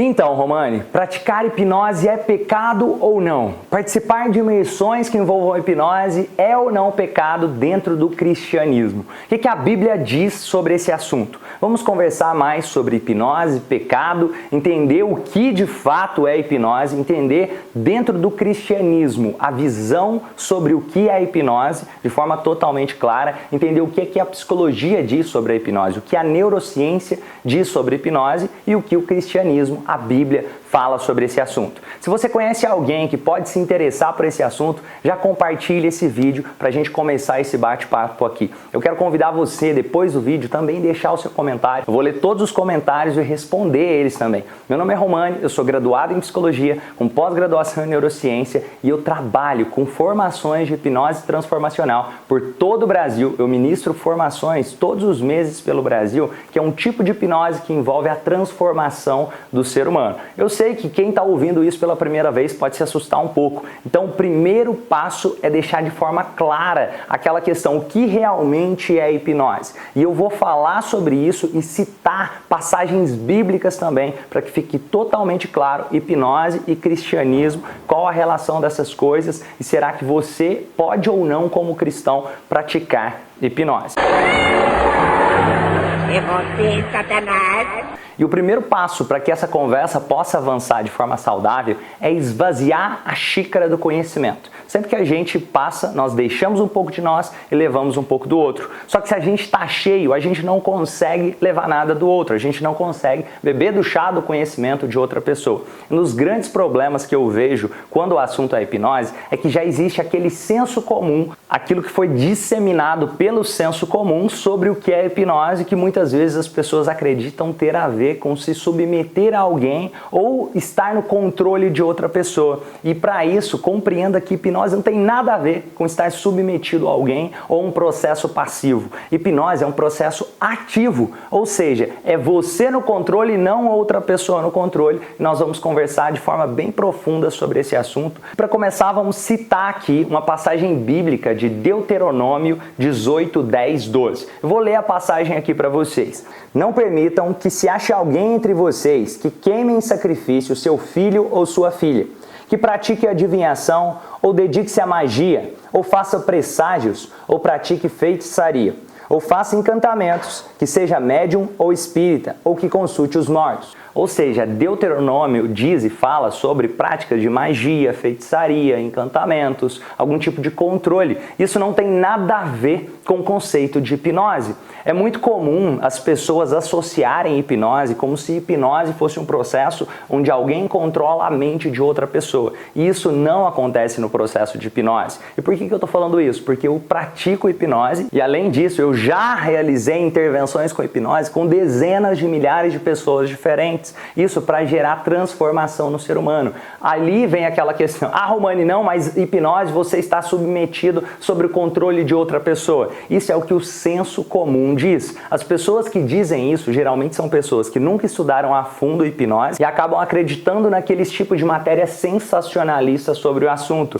Então, Romani, praticar hipnose é pecado ou não? Participar de imersões que envolvam hipnose é ou não pecado dentro do cristianismo? O que a Bíblia diz sobre esse assunto? Vamos conversar mais sobre hipnose, pecado, entender o que de fato é hipnose, entender dentro do cristianismo a visão sobre o que é hipnose de forma totalmente clara, entender o que a psicologia diz sobre a hipnose, o que a neurociência diz sobre a hipnose e o que o cristianismo, a Bíblia, fala sobre esse assunto. Se você conhece alguém que pode se interessar por esse assunto, já compartilhe esse vídeo para a gente começar esse bate-papo aqui. Eu quero convidar você, depois do vídeo, também deixar o seu comentário. Eu vou ler todos os comentários e responder eles também. Meu nome é Romani, eu sou graduado em Psicologia, com pós-graduação em Neurociência e eu trabalho com formações de hipnose transformacional por todo o Brasil. Eu ministro formações todos os meses pelo Brasil, que é um tipo de hipnose que envolve a transformação do ser humano. Eu sei que quem está ouvindo isso pela primeira vez pode se assustar um pouco. Então, o primeiro passo é deixar de forma clara aquela questão, o que realmente é hipnose. E eu vou falar sobre isso e citar passagens bíblicas também, para que fique totalmente claro hipnose e cristianismo, qual a relação dessas coisas e será que você pode ou não, como cristão, praticar hipnose. É você, Satanás! E o primeiro passo para que essa conversa possa avançar de forma saudável é esvaziar a xícara do conhecimento. Sempre que a gente passa, nós deixamos um pouco de nós e levamos um pouco do outro. Só que se a gente está cheio, a gente não consegue levar nada do outro, a gente não consegue beber do chá do conhecimento de outra pessoa. Um dos grandes problemas que eu vejo quando o assunto é hipnose é que já existe aquele senso comum, aquilo que foi disseminado pelo senso comum sobre o que é hipnose, que muitas vezes as pessoas acreditam ter a ver com se submeter a alguém ou estar no controle de outra pessoa. E para isso, compreenda que hipnose não tem nada a ver com estar submetido a alguém ou um processo passivo. Hipnose é um processo ativo, ou seja, é você no controle e não outra pessoa no controle. Nós vamos conversar de forma bem profunda sobre esse assunto. Para começar, vamos citar aqui uma passagem bíblica de Deuteronômio 18, 10, 12. Eu vou ler a passagem aqui para vocês. Não permitam que se ache alguém entre vocês que queime em sacrifício seu filho ou sua filha, que pratique adivinhação, ou dedique-se à magia, ou faça presságios, ou pratique feitiçaria, ou faça encantamentos, que seja médium ou espírita, ou que consulte os mortos. Ou seja, Deuteronômio diz e fala sobre práticas de magia, feitiçaria, encantamentos, algum tipo de controle. Isso não tem nada a ver com o conceito de hipnose. É muito comum as pessoas associarem hipnose como se hipnose fosse um processo onde alguém controla a mente de outra pessoa. E isso não acontece no processo de hipnose. E por que eu estou falando isso? Porque eu pratico hipnose e, além disso, eu já realizei intervenções com hipnose com dezenas de milhares de pessoas diferentes. Isso para gerar transformação no ser humano. Ali vem aquela questão, Romani, não, mas hipnose você está submetido sobre o controle de outra pessoa. Isso é o que o senso comum diz. As pessoas que dizem isso geralmente são pessoas que nunca estudaram a fundo hipnose e acabam acreditando naqueles tipos de matéria sensacionalista sobre o assunto.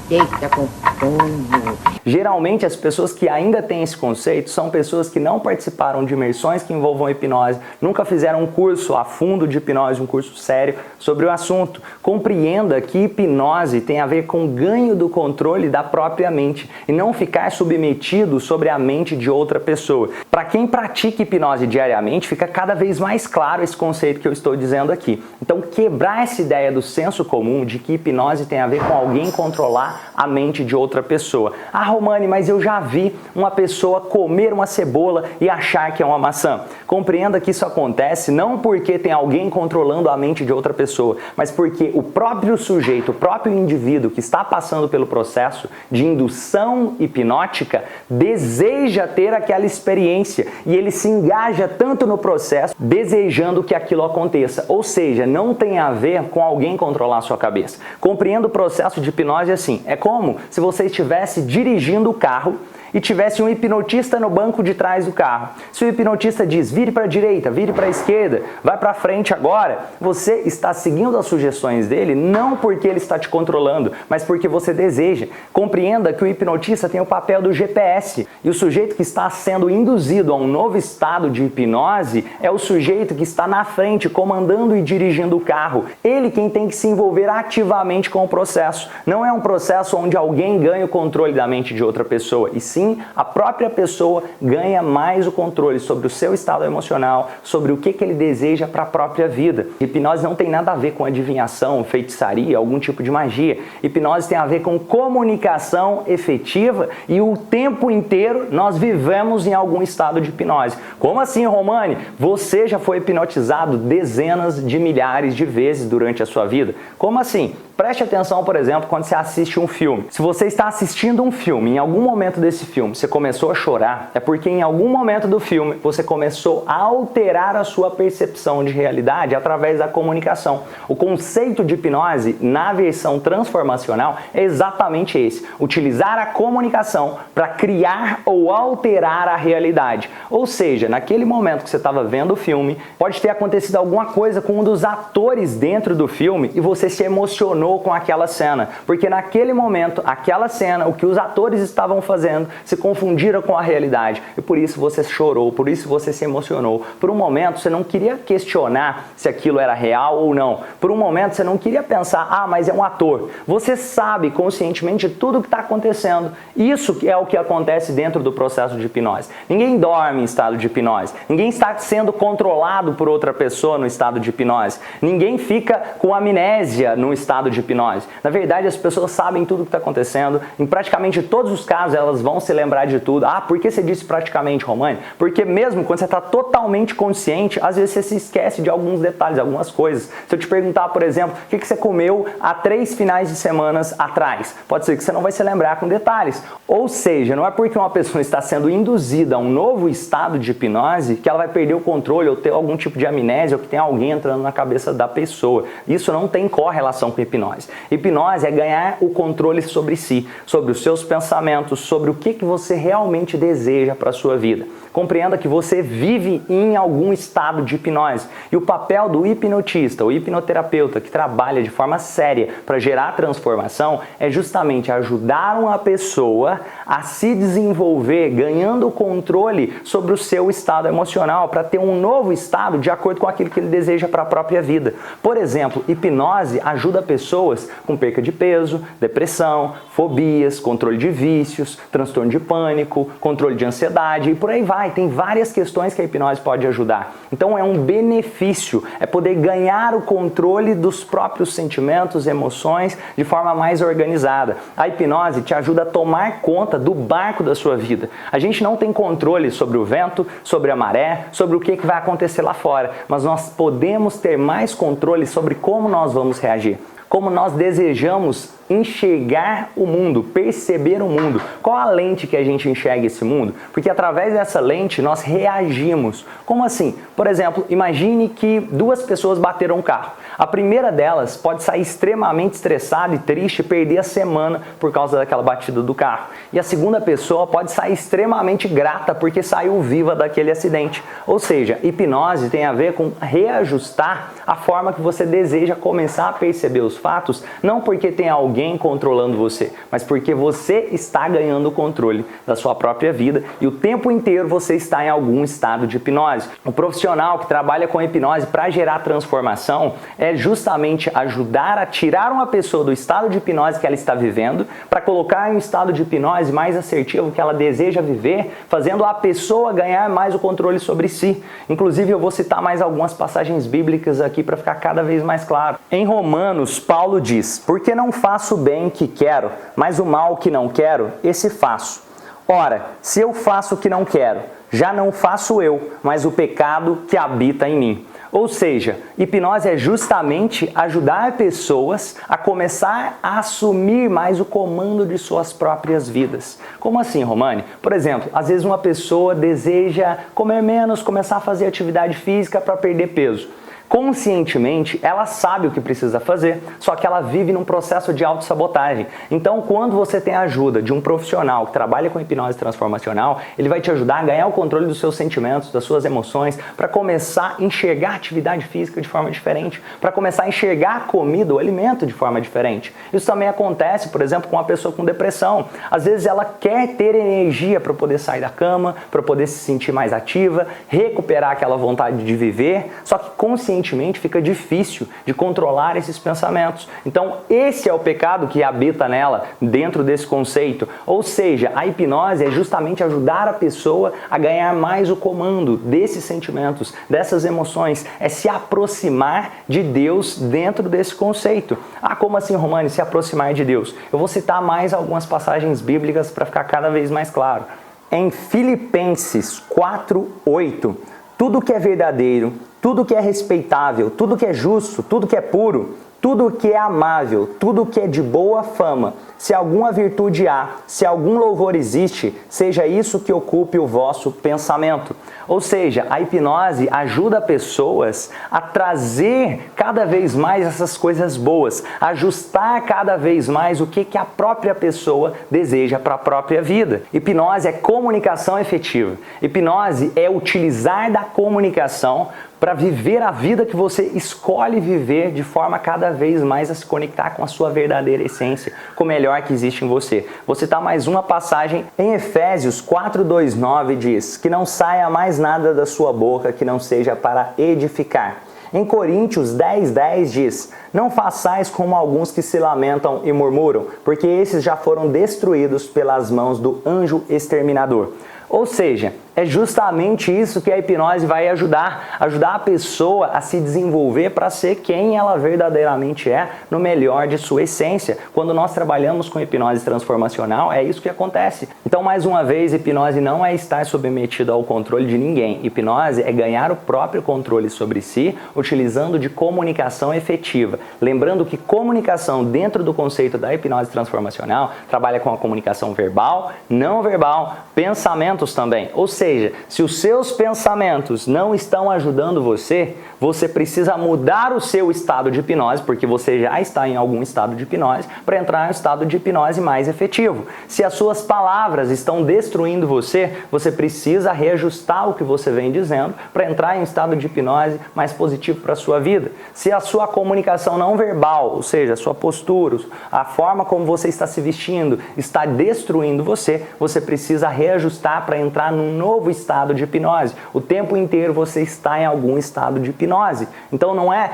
Você está com sono. Geralmente as pessoas que ainda têm esse conceito são pessoas que não participaram de imersões que envolvam hipnose, nunca fizeram um curso a fundo de hipnose, um curso sério sobre o assunto. Compreenda que hipnose tem a ver com ganho do controle da própria mente e não ficar submetido sobre a mente de outra pessoa. Para quem pratica hipnose diariamente, fica cada vez mais claro esse conceito que eu estou dizendo aqui. Então, quebrar essa ideia do senso comum de que hipnose tem a ver com alguém controlar a mente de outra pessoa. Romani, mas eu já vi uma pessoa comer uma cebola e achar que é uma maçã. Compreenda que isso acontece não porque tem alguém controlando a mente de outra pessoa, mas porque o próprio sujeito, o próprio indivíduo que está passando pelo processo de indução hipnótica deseja ter aquela experiência e ele se engaja tanto no processo desejando que aquilo aconteça. Ou seja, não tem a ver com alguém controlar a sua cabeça. Compreenda o processo de hipnose assim. É como se você estivesse dirigindo o carro e tivesse um hipnotista no banco de trás do carro. Se o hipnotista diz, vire para a direita, vire para a esquerda, vai para frente agora, você está seguindo as sugestões dele não porque ele está te controlando, mas porque você deseja. Compreenda que o hipnotista tem o papel do GPS e o sujeito que está sendo induzido a um novo estado de hipnose é o sujeito que está na frente, comandando e dirigindo o carro. Ele quem tem que se envolver ativamente com o processo. Não é um processo onde alguém ganha o controle da mente de outra pessoa, e sim a própria pessoa ganha mais o controle sobre o seu estado emocional, sobre o que ele deseja para a própria vida. Hipnose não tem nada a ver com adivinhação, feitiçaria, algum tipo de magia. Hipnose tem a ver com comunicação efetiva e o tempo inteiro nós vivemos em algum estado de hipnose. Como assim, Romani? Você já foi hipnotizado dezenas de milhares de vezes durante a sua vida? Como assim? Preste atenção, por exemplo, quando você assiste um filme. Se você está assistindo um filme, em algum momento desse filme você começou a chorar, é porque em algum momento do filme você começou a alterar a sua percepção de realidade através da comunicação. O conceito de hipnose na versão transformacional é exatamente esse: utilizar a comunicação para criar ou alterar a realidade. Ou seja, naquele momento que você estava vendo o filme, pode ter acontecido alguma coisa com um dos atores dentro do filme e você se emocionou com aquela cena, porque naquele momento, aquela cena, o que os atores estavam fazendo se confundiram com a realidade e por isso você chorou, por isso você se emocionou. Por um momento você não queria questionar se aquilo era real ou não, por um momento você não queria pensar, mas é um ator. Você sabe conscientemente tudo o que está acontecendo. Isso é o que acontece dentro do processo de hipnose. Ninguém dorme em estado de hipnose, ninguém está sendo controlado por outra pessoa no estado de hipnose, ninguém fica com amnésia no estado de hipnose. Na verdade, as pessoas sabem tudo o que está acontecendo. Em praticamente todos os casos, elas vão se lembrar de tudo. Por que você disse praticamente, Romani? Porque mesmo quando você está totalmente consciente, às vezes você se esquece de alguns detalhes, algumas coisas. Se eu te perguntar, por exemplo, o que você comeu há 3 finais de semana atrás, pode ser que você não vai se lembrar com detalhes. Ou seja, não é porque uma pessoa está sendo induzida a um novo estado de hipnose que ela vai perder o controle ou ter algum tipo de amnésia ou que tem alguém entrando na cabeça da pessoa. Isso não tem correlação com hipnose. Hipnose é ganhar o controle sobre si, sobre os seus pensamentos, sobre o que você realmente deseja para a sua vida. Compreenda que você vive em algum estado de hipnose. E o papel do hipnotista, o hipnoterapeuta que trabalha de forma séria para gerar transformação é justamente ajudar uma pessoa a se desenvolver, ganhando o controle sobre o seu estado emocional, para ter um novo estado de acordo com aquilo que ele deseja para a própria vida. Por exemplo, hipnose ajuda pessoas com perca de peso, depressão, fobias, controle de vícios, transtorno de pânico, controle de ansiedade e por aí vai. Tem várias questões que a hipnose pode ajudar. Então é um benefício, é poder ganhar o controle dos próprios sentimentos, emoções de forma mais organizada. A hipnose te ajuda a tomar conta do barco da sua vida. A gente não tem controle sobre o vento, sobre a maré, sobre o que vai acontecer lá fora, mas nós podemos ter mais controle sobre como nós vamos reagir. Como nós desejamos enxergar o mundo, perceber o mundo. Qual a lente que a gente enxerga esse mundo? Porque através dessa lente nós reagimos. Como assim? Por exemplo, imagine que 2 pessoas bateram um carro. A primeira delas pode sair extremamente estressada e triste e perder a semana por causa daquela batida do carro. E a segunda pessoa pode sair extremamente grata porque saiu viva daquele acidente. Ou seja, hipnose tem a ver com reajustar a forma que você deseja começar a perceber os fatos, não porque tem alguém controlando você, mas porque você está ganhando o controle da sua própria vida e o tempo inteiro você está em algum estado de hipnose. O profissional que trabalha com hipnose para gerar transformação é justamente ajudar a tirar uma pessoa do estado de hipnose que ela está vivendo para colocar em um estado de hipnose mais assertivo que ela deseja viver, fazendo a pessoa ganhar mais o controle sobre si. Inclusive eu vou citar mais algumas passagens bíblicas aqui para ficar cada vez mais claro. Em Romanos, Paulo diz: porque não faço o bem que quero, mas o mal que não quero, esse faço. Ora, se eu faço o que não quero, já não faço eu, mas o pecado que habita em mim. Ou seja, hipnose é justamente ajudar pessoas a começar a assumir mais o comando de suas próprias vidas. Como assim, Romani? Por exemplo, às vezes uma pessoa deseja comer menos, começar a fazer atividade física para perder peso. Conscientemente, ela sabe o que precisa fazer, só que ela vive num processo de autossabotagem. Então, quando você tem a ajuda de um profissional que trabalha com hipnose transformacional, ele vai te ajudar a ganhar o controle dos seus sentimentos, das suas emoções, para começar a enxergar a atividade física de forma diferente, para começar a enxergar a comida, o alimento de forma diferente. Isso também acontece, por exemplo, com uma pessoa com depressão. Às vezes ela quer ter energia para poder sair da cama, para poder se sentir mais ativa, recuperar aquela vontade de viver, só que conscientemente fica difícil de controlar esses pensamentos. Então, esse é o pecado que habita nela, dentro desse conceito. Ou seja, a hipnose é justamente ajudar a pessoa a ganhar mais o comando desses sentimentos, dessas emoções, é se aproximar de Deus dentro desse conceito. Ah, como assim, Romani, se aproximar de Deus? Eu vou citar mais algumas passagens bíblicas para ficar cada vez mais claro. Em Filipenses 4:8, tudo que é verdadeiro, tudo que é respeitável, tudo que é justo, tudo que é puro, tudo que é amável, tudo que é de boa fama, se alguma virtude há, se algum louvor existe, seja isso que ocupe o vosso pensamento. Ou seja, a hipnose ajuda pessoas a trazer cada vez mais essas coisas boas, ajustar cada vez mais o que a própria pessoa deseja para a própria vida. Hipnose é comunicação efetiva. Hipnose é utilizar da comunicação para viver a vida que você escolhe viver de forma cada vez mais a se conectar com a sua verdadeira essência, com o melhor que existe em você. Vou citar mais uma passagem em Efésios 4:2-9, diz que não saia mais nada da sua boca que não seja para edificar. Em Coríntios 10:10 diz, não façais como alguns que se lamentam e murmuram, porque esses já foram destruídos pelas mãos do anjo exterminador. Ou seja, é justamente isso que a hipnose vai ajudar a pessoa a se desenvolver para ser quem ela verdadeiramente é, no melhor de sua essência. Quando nós trabalhamos com hipnose transformacional, é isso que acontece. Então, mais uma vez, hipnose não é estar submetido ao controle de ninguém. Hipnose é ganhar o próprio controle sobre si, utilizando de comunicação efetiva. Lembrando que comunicação dentro do conceito da hipnose transformacional trabalha com a comunicação verbal, não verbal, pensamentos também. Ou seja, se os seus pensamentos não estão ajudando você, você precisa mudar o seu estado de hipnose, porque você já está em algum estado de hipnose, para entrar em um estado de hipnose mais efetivo. Se as suas palavras estão destruindo você, você precisa reajustar o que você vem dizendo para entrar em um estado de hipnose mais positivo para a sua vida. Se a sua comunicação não verbal, ou seja, a sua postura, a forma como você está se vestindo, está destruindo você, você precisa reajustar para entrar num novo estado de hipnose. O tempo inteiro você está em algum estado de hipnose. Então não é,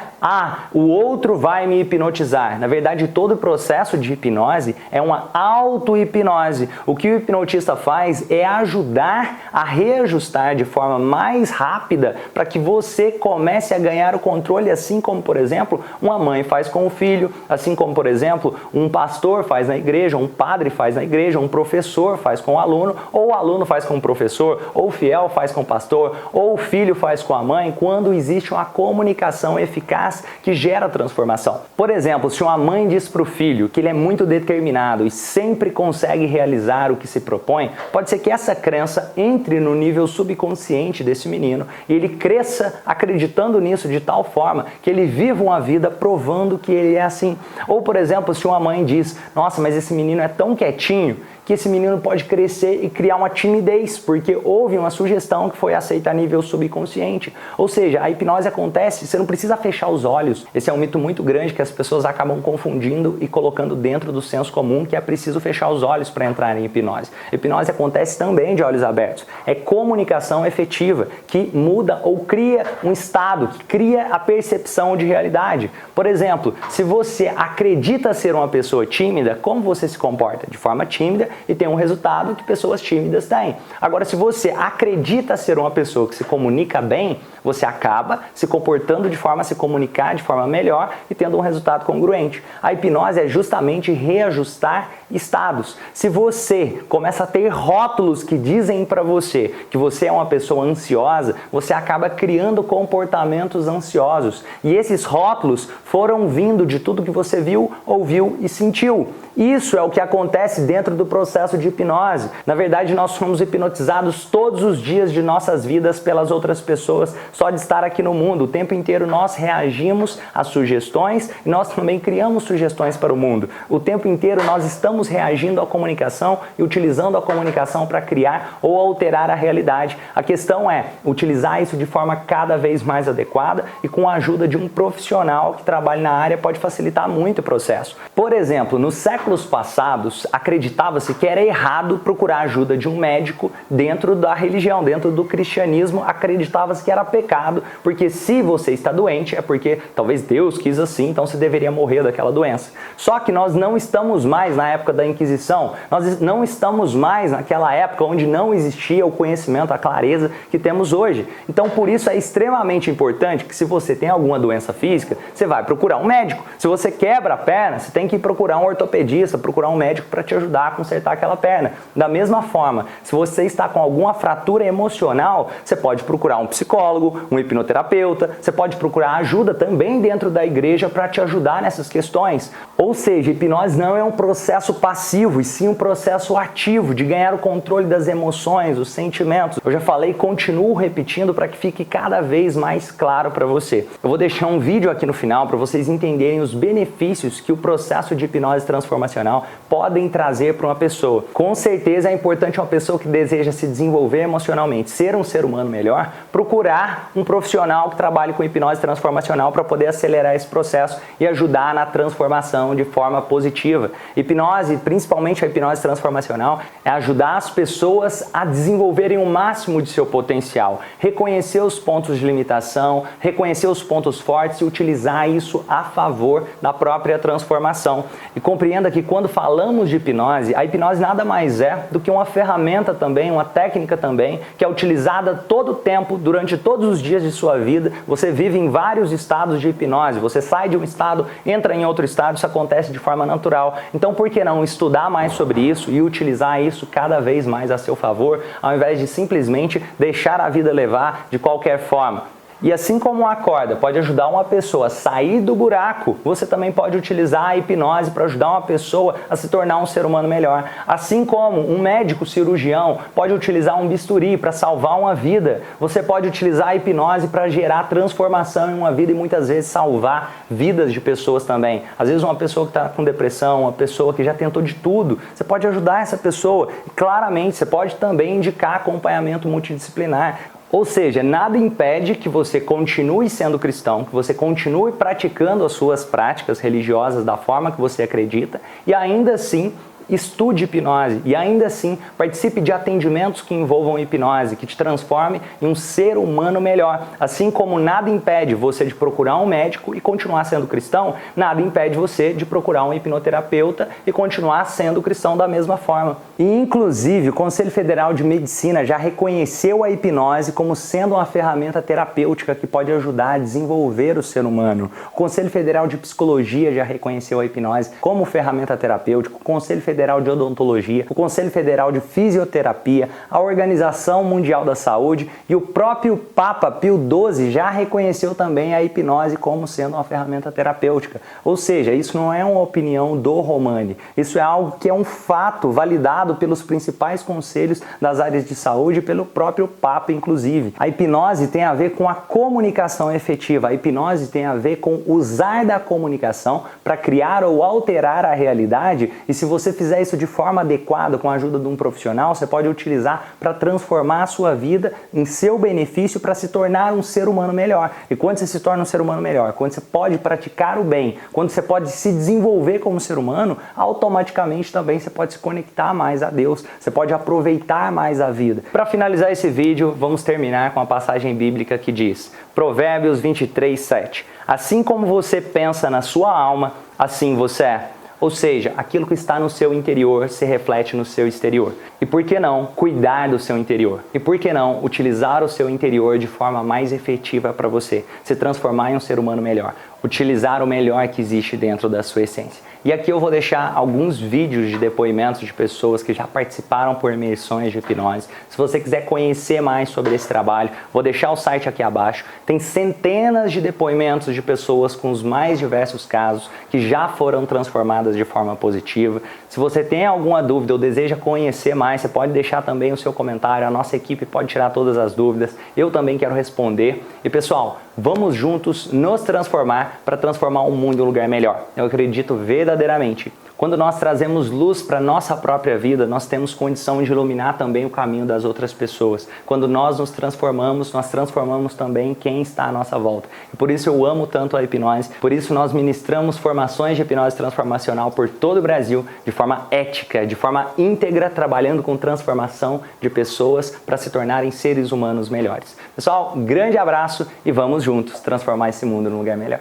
o outro vai me hipnotizar. Na verdade, todo o processo de hipnose é uma auto-hipnose. O que o hipnotista faz é ajudar a reajustar de forma mais rápida para que você comece a ganhar o controle, assim como, por exemplo, uma mãe faz com o filho, assim como, por exemplo, um pastor faz na igreja, um padre faz na igreja, um professor faz com o aluno, ou o aluno faz com o professor, ou o fiel faz com o pastor, ou o filho faz com a mãe, quando existe uma comunicação eficaz que gera transformação. Por exemplo, se uma mãe diz para o filho que ele é muito determinado e sempre consegue realizar o que se propõe, pode ser que essa crença entre no nível subconsciente desse menino e ele cresça acreditando nisso de tal forma que ele viva uma vida provando que ele é assim. Ou, por exemplo, se uma mãe diz, nossa, mas esse menino é tão quietinho, que esse menino pode crescer e criar uma timidez, porque houve uma sugestão que foi aceita a nível subconsciente. Ou seja, a hipnose acontece, você não precisa fechar os olhos. Esse é um mito muito grande que as pessoas acabam confundindo e colocando dentro do senso comum que é preciso fechar os olhos para entrar em hipnose. A hipnose acontece também de olhos abertos. É comunicação efetiva que muda ou cria um estado, que cria a percepção de realidade. Por exemplo, se você acredita ser uma pessoa tímida, como você se comporta? De forma tímida, e tem um resultado que pessoas tímidas têm. Agora, se você acredita ser uma pessoa que se comunica bem, você acaba se comportando de forma a se comunicar de forma melhor e tendo um resultado congruente. A hipnose é justamente reajustar estados. Se você começa a ter rótulos que dizem para você que você é uma pessoa ansiosa, você acaba criando comportamentos ansiosos. E esses rótulos foram vindo de tudo que você viu, ouviu e sentiu. Isso é o que acontece dentro do processo de hipnose. Na verdade, nós somos hipnotizados todos os dias de nossas vidas pelas outras pessoas só de estar aqui no mundo. O tempo inteiro nós reagimos às sugestões e nós também criamos sugestões para o mundo. O tempo inteiro nós estamos reagindo à comunicação e utilizando a comunicação para criar ou alterar a realidade. A questão é utilizar isso de forma cada vez mais adequada e com a ajuda de um profissional que trabalhe na área pode facilitar muito o processo. Por exemplo, nos séculos passados, acreditava-se que era errado procurar a ajuda de um médico dentro da religião, dentro do cristianismo, acreditava-se que era pecado, porque se você está doente é porque talvez Deus quis assim, então você deveria morrer daquela doença. Só que nós não estamos mais na época da Inquisição, nós não estamos mais naquela época onde não existia o conhecimento, a clareza que temos hoje. Então, por isso é extremamente importante que se você tem alguma doença física, você vai procurar um médico. Se você quebra a perna, você tem que procurar um ortopedista, procurar um médico para te ajudar a consertar aquela perna. Da mesma forma, se você está com alguma fratura emocional, você pode procurar um psicólogo, um hipnoterapeuta, você pode procurar ajuda também dentro da igreja para te ajudar nessas questões. Ou seja, hipnose não é um processo passivo, e sim um processo ativo de ganhar o controle das emoções, os sentimentos. Eu já falei e continuo repetindo para que fique cada vez mais claro para você. Eu vou deixar um vídeo aqui no final para vocês entenderem os benefícios que o processo de hipnose transformacional podem trazer para uma pessoa. Com certeza é importante uma pessoa que deseja se desenvolver emocionalmente, ser um ser humano melhor, procurar um profissional que trabalhe com hipnose transformacional para poder acelerar esse processo e ajudar na transformação de forma positiva. Hipnose, principalmente a hipnose transformacional, é ajudar as pessoas a desenvolverem o máximo de seu potencial, reconhecer os pontos de limitação, reconhecer os pontos fortes e utilizar isso a favor da própria transformação. E compreenda que quando falamos de hipnose, a hipnose nada mais é do que uma ferramenta também, uma técnica também, que é utilizada todo o tempo, durante todos os dias de sua vida. Você vive em vários estados de hipnose, você sai de um estado, entra em outro estado, isso acontece de forma natural. Então, por que não estudar mais sobre isso e utilizar isso cada vez mais a seu favor, ao invés de simplesmente deixar a vida levar de qualquer forma? E assim como a corda pode ajudar uma pessoa a sair do buraco, você também pode utilizar a hipnose para ajudar uma pessoa a se tornar um ser humano melhor. Assim como um médico cirurgião pode utilizar um bisturi para salvar uma vida, você pode utilizar a hipnose para gerar transformação em uma vida e muitas vezes salvar vidas de pessoas também. Às vezes uma pessoa que está com depressão, uma pessoa que já tentou de tudo, você pode ajudar essa pessoa. E claramente, você pode também indicar acompanhamento multidisciplinar. Ou seja, nada impede que você continue sendo cristão, que você continue praticando as suas práticas religiosas da forma que você acredita e ainda assim estude hipnose e ainda assim participe de atendimentos que envolvam hipnose, que te transforme em um ser humano melhor. Assim como nada impede você de procurar um médico e continuar sendo cristão, nada impede você de procurar um hipnoterapeuta e continuar sendo cristão da mesma forma. E inclusive o Conselho Federal de Medicina já reconheceu a hipnose como sendo uma ferramenta terapêutica que pode ajudar a desenvolver o ser humano. O Conselho Federal de Psicologia já reconheceu a hipnose como ferramenta terapêutica. O Conselho Federal de Odontologia, o Conselho Federal de Fisioterapia, a Organização Mundial da Saúde e o próprio Papa Pio XII já reconheceu também a hipnose como sendo uma ferramenta terapêutica. Ou seja, isso não é uma opinião do Romani, isso é algo que é um fato validado pelos principais conselhos das áreas de saúde e pelo próprio Papa, inclusive. A hipnose tem a ver com a comunicação efetiva, a hipnose tem a ver com usar da comunicação para criar ou alterar a realidade, e se você fizer isso de forma adequada, com a ajuda de um profissional, você pode utilizar para transformar a sua vida em seu benefício para se tornar um ser humano melhor. E quando você se torna um ser humano melhor, quando você pode praticar o bem, quando você pode se desenvolver como ser humano, automaticamente também você pode se conectar mais a Deus, você pode aproveitar mais a vida. Para finalizar esse vídeo, vamos terminar com a passagem bíblica que diz, Provérbios 23:7. Assim como você pensa na sua alma, assim você é. Ou seja, aquilo que está no seu interior se reflete no seu exterior. E por que não cuidar do seu interior? E por que não utilizar o seu interior de forma mais efetiva para você se transformar em um ser humano melhor? utilizar o melhor que existe dentro da sua essência. E aqui eu vou deixar alguns vídeos de depoimentos de pessoas que já participaram por imersões de hipnose. Se você quiser conhecer mais sobre esse trabalho, vou deixar o site aqui abaixo. Tem centenas de depoimentos de pessoas com os mais diversos casos que já foram transformadas de forma positiva. Se você tem alguma dúvida ou deseja conhecer mais, você pode deixar também o seu comentário. A nossa equipe pode tirar todas as dúvidas. Eu também quero responder. E pessoal, vamos juntos nos transformar para transformar o mundo em um lugar melhor. Eu acredito verdadeiramente. Quando nós trazemos luz para a nossa própria vida, nós temos condição de iluminar também o caminho das outras pessoas. Quando nós nos transformamos, nós transformamos também quem está à nossa volta. E por isso eu amo tanto a hipnose, por isso nós ministramos formações de hipnose transformacional por todo o Brasil, de forma ética, de forma íntegra, trabalhando com transformação de pessoas para se tornarem seres humanos melhores. Pessoal, grande abraço e vamos juntos transformar esse mundo num lugar melhor.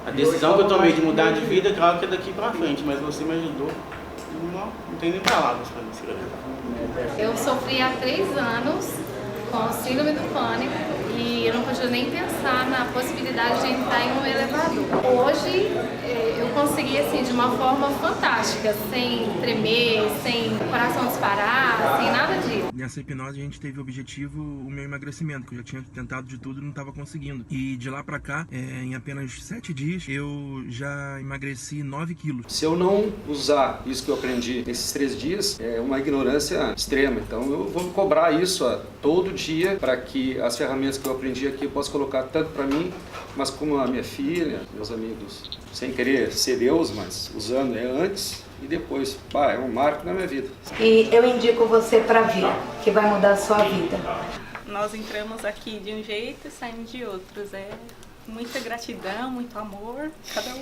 A decisão que eu tomei de mudar de vida, claro que é daqui pra frente, mas você me ajudou. Não tem nem palavras pra me escrever. Eu sofri há 3 anos com síndrome do pânico e eu não podia nem pensar na possibilidade de entrar em um elevador. Hoje eu consegui assim de uma forma fantástica, sem tremer, sem coração disparar, sem nada disso. Nessa hipnose a gente teve o objetivo o meu emagrecimento, que eu já tinha tentado de tudo e não estava conseguindo. E de lá pra cá, em apenas 7 dias, eu já emagreci 9 quilos. Se eu não usar isso que eu aprendi nesses 3 dias, é uma ignorância extrema. Então eu vou me cobrar isso todo dia para que as ferramentas que eu aprendi aqui eu possa colocar tanto para mim, mas como a minha filha, meus amigos, sem querer ser Deus, mas usando antes e depois. É um marco na minha vida. E eu indico você para vir, que vai mudar a sua vida. Nós entramos aqui de um jeito e saímos de outros. É muita gratidão, muito amor, cada